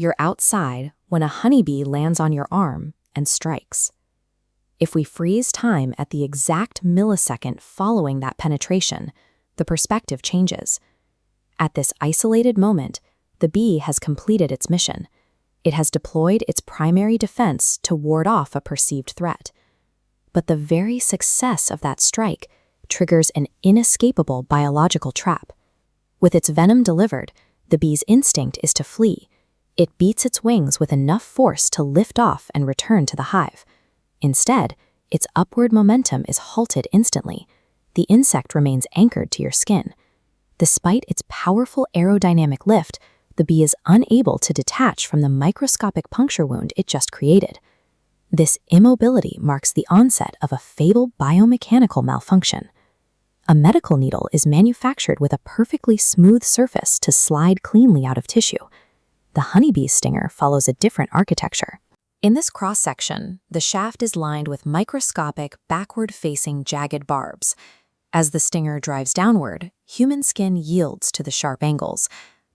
you're outside when a honeybee lands on your arm and strikes. If we freeze time at the exact millisecond following that penetration, the perspective changes. At this isolated moment, the bee has completed its mission. It has deployed its primary defense to ward off a perceived threat. But the very success of that strike triggers an inescapable biological trap. With its venom delivered, the bee's instinct is to flee. It beats its wings with enough force to lift off and return to the hive. Instead, its upward momentum is halted instantly. The insect remains anchored to your skin. Despite its powerful aerodynamic lift, the bee is unable to detach from the microscopic puncture wound it just created. This immobility marks the onset of a fatal biomechanical malfunction. A medical needle is manufactured with a perfectly smooth surface to slide cleanly out of tissue. The honeybee's stinger follows a different architecture. In this cross-section, the shaft is lined with microscopic, backward-facing jagged barbs. As the stinger drives downward, human skin yields to the sharp angles.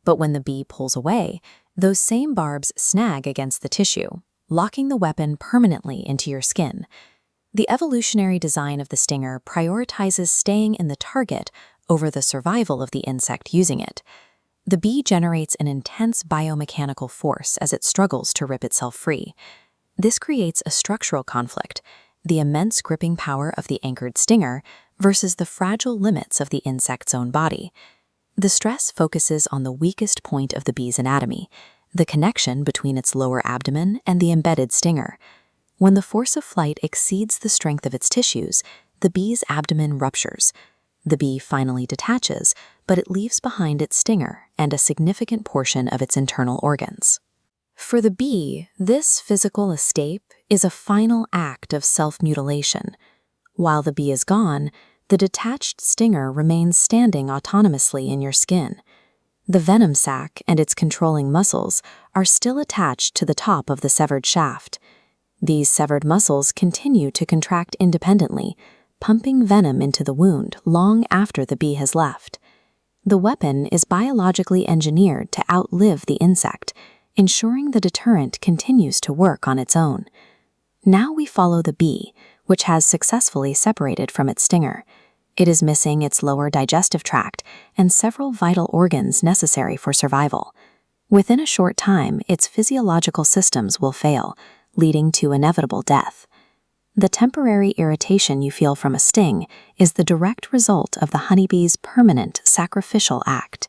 But when the bee pulls away, those same barbs snag against the tissue, locking the weapon permanently into your skin. The evolutionary design of the stinger prioritizes staying in the target over the survival of the insect using it. The bee generates an intense biomechanical force as it struggles to rip itself free. This creates a structural conflict, the immense gripping power of the anchored stinger versus the fragile limits of the insect's own body. The stress focuses on the weakest point of the bee's anatomy, the connection between its lower abdomen and the embedded stinger. When the force of flight exceeds the strength of its tissues, the bee's abdomen ruptures. The bee finally detaches, but it leaves behind its stinger and a significant portion of its internal organs. For the bee, this physical escape is a final act of self-mutilation. While the bee is gone, the detached stinger remains standing autonomously in your skin. The venom sac and its controlling muscles are still attached to the top of the severed shaft. These severed muscles continue to contract independently, pumping venom into the wound long after the bee has left. The weapon is biologically engineered to outlive the insect, ensuring the deterrent continues to work on its own. Now we follow the bee, which has successfully separated from its stinger. It is missing its lower digestive tract and several vital organs necessary for survival. Within a short time, its physiological systems will fail, leading to inevitable death. The temporary irritation you feel from a sting is the direct result of the honeybee's permanent sacrificial act.